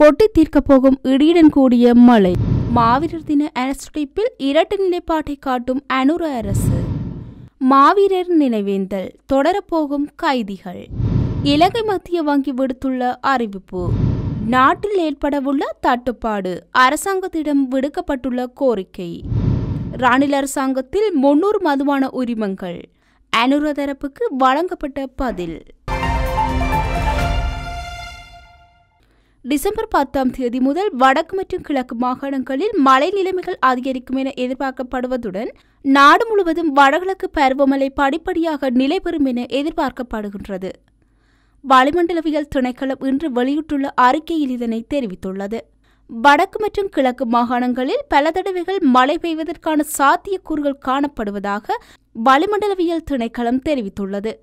கொட்டி தீர்க்கப் போகும் இடியுடன் கூடிய மழை. மாவீரர் தின அனுஷ்டிப்பில் இரட்டை நிலைப்பாட்டை காட்டும் அனுர அரசு. மாவீரர் நினைவேந்தல் தொடரப்போகும் கைதிகள். இலங்கை மத்திய வங்கி விடுத்துள்ள அறிவிப்பு. நாட்டில் ஏற்படவுள்ள தட்டுப்பாடு. அரசாங்கத்திடம் விடுக்கப்பட்டுள்ள கோரிக்கை. ரணில் அரசாங்கத்தில் 300 மதுபான உரிமங்கள். அனுர தரப்புக்கு வழங்கப்பட்ட பதில். டிசம்பர் 10 முதல் வடக்கு மற்றும் கிழக்கு மாகாணங்களில் மழை நிலைமைகள் அதிகரிக்கும் என எதிர்பார்க்கப்படுவதுடன் நாடு முழுவதும் வடகிழக்கு பருவமழை படிப்படியாக நிலைபெறும் என எதிர்பார்க்கப்படுகின்றது. வளிமண்டலவியல் திணைக்களம் இன்று வெளியிட்டுள்ள அறிக்கையில் இதனை தெரிவித்துள்ளது. வடக்கு மற்றும் கிழக்கு மாகாணங்களில் பல தடவைகள் மழை பெய்வதற்கான சாத்தியக்கூறுகள் காணப்படுவதாக வளிமண்டலவியல் திணைக்களம் தெரிவித்துள்ளது.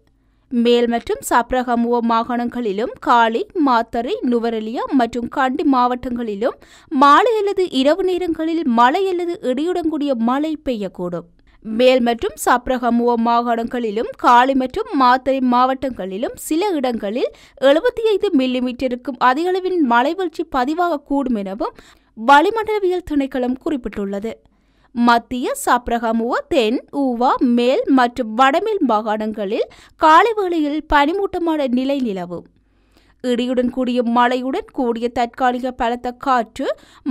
மேல் மற்றும் சப்ரகமுவ மாகாணங்களிலும் காலி, மாத்தறை, நுவரெலியா மற்றும் கண்டி மாவட்டங்களிலும் மாலை அல்லது இரவு நேரங்களில் மழை அல்லது இடியுடன் கூடிய மழை பெய்யக்கூடும். மேல் மற்றும் சப்ரகமுவ மாகாணங்களிலும் காலி மற்றும் மாத்தறை மாவட்டங்களிலும் சில இடங்களில் 75 மில்லிமீட்டருக்கும் அதிகளவின் மழை வீழ்ச்சி பதிவாகக்கூடும் எனவும் வளிமண்டலவியல் திணைக்களம் குறிப்பிட்டுள்ளது. மத்திய சப்ரகமுவ, தென், ஊவா, மேல் மற்றும் வடமேல் மாகாணங்களில் காலை வேளையில் பனிமூட்டமான நிலை நிலவும். இடியுடன் கூடிய மழையுடன் கூடிய தற்காலிக பலத்த காற்று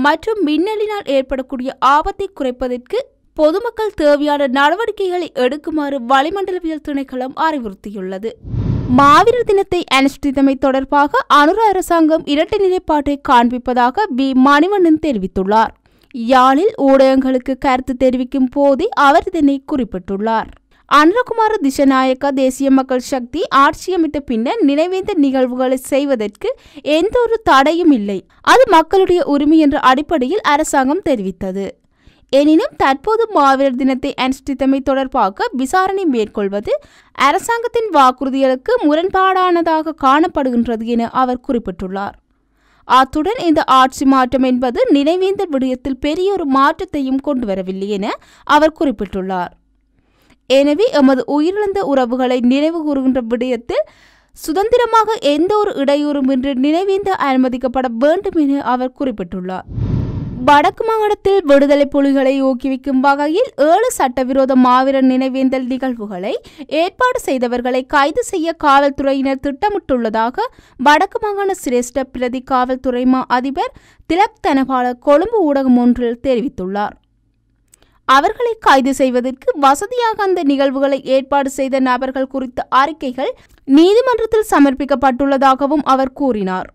மற்றும் மின்னலினால் ஏற்படக்கூடிய ஆபத்தை குறைப்பதற்கு பொதுமக்கள் தேவையான நடவடிக்கைகளை எடுக்குமாறு வளிமண்டலவியல் திணைக்களம் அறிவுறுத்தியுள்ளது. மாவீரர் தினத்தை அனுஷ்டித்தமை தொடர்பாக அனுர அரசாங்கம் இரட்டை நிலைப்பாட்டை காண்பிப்பதாக வி. மணிவண்ணன் தெரிவித்துள்ளார். யாழில் ஊடகங்களுக்கு கருத்து தெரிவிக்கும் போதே அவர் இதனை குறிப்பிட்டுள்ளார். அனுரகுமார திசநாயக்க தேசிய மக்கள் சக்தி ஆட்சியமைத்த பின்னர் நினைவேந்த நிகழ்வுகளை செய்வதற்கு எந்த ஒரு தடையும் இல்லை, அது மக்களுடைய உரிமை என்ற அடிப்படையில் அரசாங்கம் தெரிவித்தது. எனினும் தற்போது மாவீரர் தினத்தை அனுஷ்டித்தமை தொடர்பாக விசாரணை மேற்கொள்வது அரசாங்கத்தின் வாக்குறுதிகளுக்கு முரண்பாடானதாக காணப்படுகின்றது என அவர் குறிப்பிட்டுள்ளார். அத்துடன் இந்த ஆட்சி மாற்றம் என்பது நினைவேந்தல் விடயத்தில் பெரியொரு மாற்றத்தையும் கொண்டு வரவில்லை என அவர் குறிப்பிட்டுள்ளார். எனவே எமது உயிரிழந்த உறவுகளை நினைவு கூறுகின்ற விடயத்தில் சுதந்திரமாக எந்த ஒரு இடையூறுமின்றி நினைவேந்த அனுமதிக்கப்பட வேண்டும் என அவர் குறிப்பிட்டுள்ளார். வடக்கு மாகாணத்தில் விடுதலை புலிகளை ஊக்குவிக்கும் வகையில் 7 சட்டவிரோத மாவீரர் நினைவேந்தல் நிகழ்வுகளை ஏற்பாடு செய்தவர்களை கைது செய்ய காவல்துறையினர் திட்டமிட்டுள்ளதாக வடக்கு மாகாண சிரேஷ்ட பிரதி காவல்துறை மா அதிபர் திலக் தனபால கொழும்பு ஊடகம் ஒன்றில் தெரிவித்துள்ளார். அவர்களை கைது செய்வதற்கு வசதியாக அந்த நிகழ்வுகளை ஏற்பாடு செய்த நபர்கள் குறித்த அறிக்கைகள் நீதிமன்றத்தில் சமர்ப்பிக்கப்பட்டுள்ளதாகவும் அவர் கூறினார்.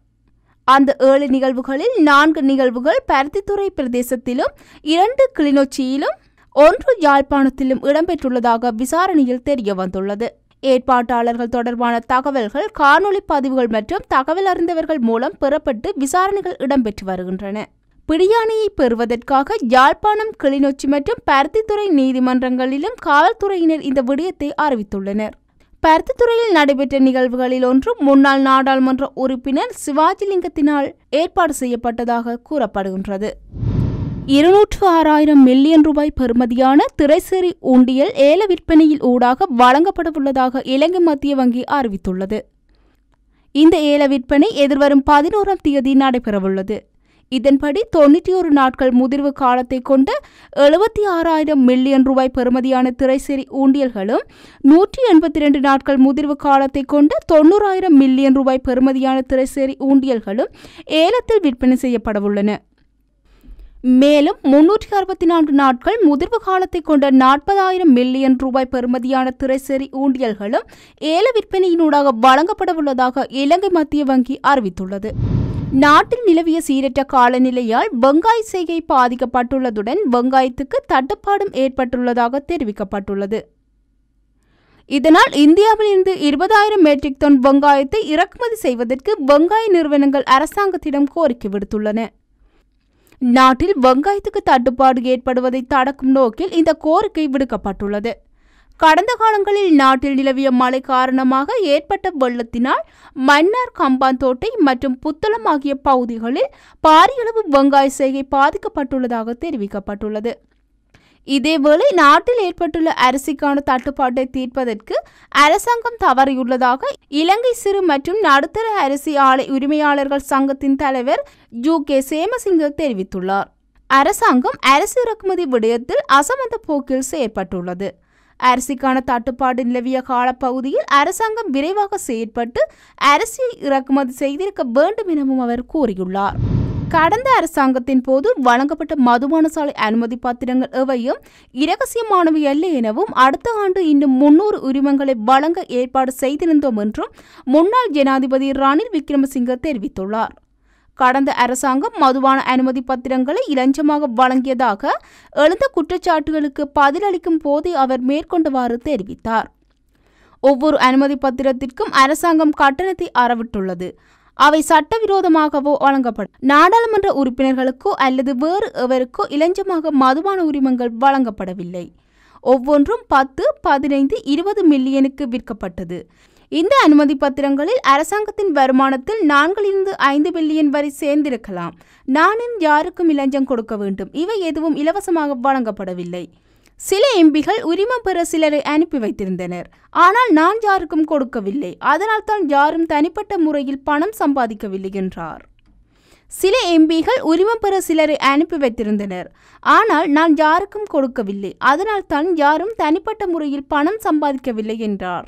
அந்த 7 நிகழ்வுகளில் 4 நிகழ்வுகள் பருத்தித்துறை பிரதேசத்திலும் 2 கிளிநொச்சியிலும் 1 யாழ்ப்பாணத்திலும் இடம்பெற்றுள்ளதாக விசாரணையில் தெரிய வந்துள்ளது. ஏற்பாட்டாளர்கள் தொடர்பான தகவல்கள், காணொலி பதிவுகள் மற்றும் தகவல் அறிந்தவர்கள் மூலம் பெறப்பட்டு விசாரணைகள் இடம்பெற்று வருகின்றன. பிடியாணையை பெறுவதற்காக யாழ்ப்பாணம், கிளிநொச்சி மற்றும் பருத்தித்துறை நீதிமன்றங்களிலும் காவல்துறையினர் இந்த விடயத்தை அறிவித்துள்ளனர். பருத்தித்துறையில் நடைபெற்ற நிகழ்வுகளில் ஒன்று முன்னாள் நாடாளுமன்ற உறுப்பினர் சிவாஜிலிங்கத்தினால் ஏற்பாடு செய்யப்பட்டதாக கூறப்படுகின்றது. 206,000 மில்லியன் ரூபாய் பெறுமதியான திரைசேரி உண்டியல் ஏல விற்பனையில் ஊடாக வழங்கப்படவுள்ளதாக இலங்கை மத்திய வங்கி அறிவித்துள்ளது. இந்த ஏல விற்பனை எதிர்வரும் 11ஆம் தேதி நடைபெறவுள்ளது. இதன்படி 91 நாட்கள் முதிர்வு காலத்தை கொண்ட 76,000 மில்லியன் ரூபாய் பெறுமதியான திரைசேரி ஊண்டியல்களும் 182 நாட்கள் முதிர்வு காலத்தை கொண்ட 90,000 மில்லியன் ரூபாய் பெறுமதியான திரைசேரி ஊண்டியல்களும் ஏலத்தில் விற்பனை செய்யப்படவுள்ளன. மேலும் 364 நாட்கள் முதிர்வு காலத்தை கொண்ட 40,000 மில்லியன் ரூபாய் பெறுமதியான திரைசேரி ஊண்டியல்களும் ஏல விற்பனையினூடாக வழங்கப்படவுள்ளதாக இலங்கை மத்திய வங்கி அறிவித்துள்ளது. நாட்டில் நிலவிய சீரற்ற காலநிலையால் வெங்காய செய்கை பாதிக்கப்பட்டுள்ளதுடன் வெங்காயத்துக்கு தட்டுப்பாடும் ஏற்பட்டுள்ளதாக தெரிவிக்கப்பட்டுள்ளது. இதனால் இந்தியாவில் இருந்து 20,000 மெட்ரிக் டன் வெங்காயத்தை இறக்குமதி செய்வதற்கு வெங்காய நிறுவனங்கள் அரசாங்கத்திடம் கோரிக்கை விடுத்துள்ளன. நாட்டில் வெங்காயத்துக்கு தட்டுப்பாடு ஏற்படுவதை தடுக்கும் நோக்கில் இந்த கோரிக்கை விடுக்கப்பட்டுள்ளது. கடந்த காலங்களில் நாட்டில் நிலவிய மழை காரணமாக ஏற்பட்ட வெள்ளத்தினால் மன்னார், கம்பாந்தோட்டை மற்றும் புத்தளம் ஆகிய பகுதிகளில் பாரியளவு வெங்காய செய்கை பாதிக்கப்பட்டுள்ளதாக தெரிவிக்கப்பட்டுள்ளது. இதேவேளை நாட்டில் ஏற்பட்டுள்ள அரிசிக்கான தட்டுப்பாட்டை தீர்ப்பதற்கு அரசாங்கம் தவறியுள்ளதாக இலங்கை சிறு மற்றும் நடுத்தர அரிசி ஆலை உரிமையாளர்கள் சங்கத்தின் தலைவர் ஜூகே சேமசிங்க தெரிவித்துள்ளார். அரசாங்கம் அரிசி இறக்குமதி விடயத்தில் அசமந்த போக்கில் செயற்பட்டுள்ளது. அரிசிக்கான தட்டுப்பாடு நிலவிய காலப்பகுதியில் அரசாங்கம் விரைவாக செயற்பட்டு அரிசியை இறக்குமதி செய்திருக்க வேண்டும் எனவும் அவர் கூறியுள்ளார். கடந்த அரசாங்கத்தின் போது வழங்கப்பட்ட மதுபான சாலை அனுமதி பத்திரங்கள் எவையும் இரகசியமானவை அல்ல எனவும் அடுத்த ஆண்டு இன்னும் 300 உரிமங்களை வழங்க ஏற்பாடு செய்திருந்தோம் என்றும் முன்னாள் ஜனாதிபதி ரணில் விக்ரமசிங்க தெரிவித்துள்ளார். கடந்த அரசாங்கம் மதுபான அனுமதி பத்திரங்களை இலஞ்சமாக வழங்கியதாக எழுந்த குற்றச்சாட்டுகளுக்கு பதிலளிக்கும் போதே அவர் மேற்கொண்டவாறு தெரிவித்தார். ஒவ்வொரு அனுமதி பத்திரத்திற்கும் அரசாங்கம் கட்டணத்தை அறவிட்டுள்ளது. அவை சட்டவிரோதமாகவோ வழங்கப்படும். நாடாளுமன்ற உறுப்பினர்களுக்கோ அல்லது வேறு எவருக்கோ இலஞ்சமாக மதுபான உரிமங்கள் வழங்கப்படவில்லை. ஒவ்வொன்றும் 10, 15, 20 மில்லியனுக்கு விற்கப்பட்டது. இந்த அனுமதி பத்திரங்களில் அரசாங்கத்தின் வருமானத்தில் 4-5 பில்லியன் வரை சேர்ந்திருக்கலாம். நானும் யாருக்கும் இலஞ்சம் கொடுக்க வேண்டும். இவை எதுவும் இலவசமாக வழங்கப்படவில்லை. சில எம்பிகள் உரிமம் பெற சிலரை அனுப்பி வைத்திருந்தனர். ஆனால் நான் யாருக்கும் கொடுக்கவில்லை. அதனால் தான் யாரும் தனிப்பட்ட முறையில் பணம் சம்பாதிக்கவில்லை என்றார். சில எம்பிகள் உரிமம் பெற சிலரை அனுப்பி வைத்திருந்தனர். ஆனால் நான் யாருக்கும் கொடுக்கவில்லை. அதனால் தான் யாரும் தனிப்பட்ட முறையில் பணம் சம்பாதிக்கவில்லை என்றார்.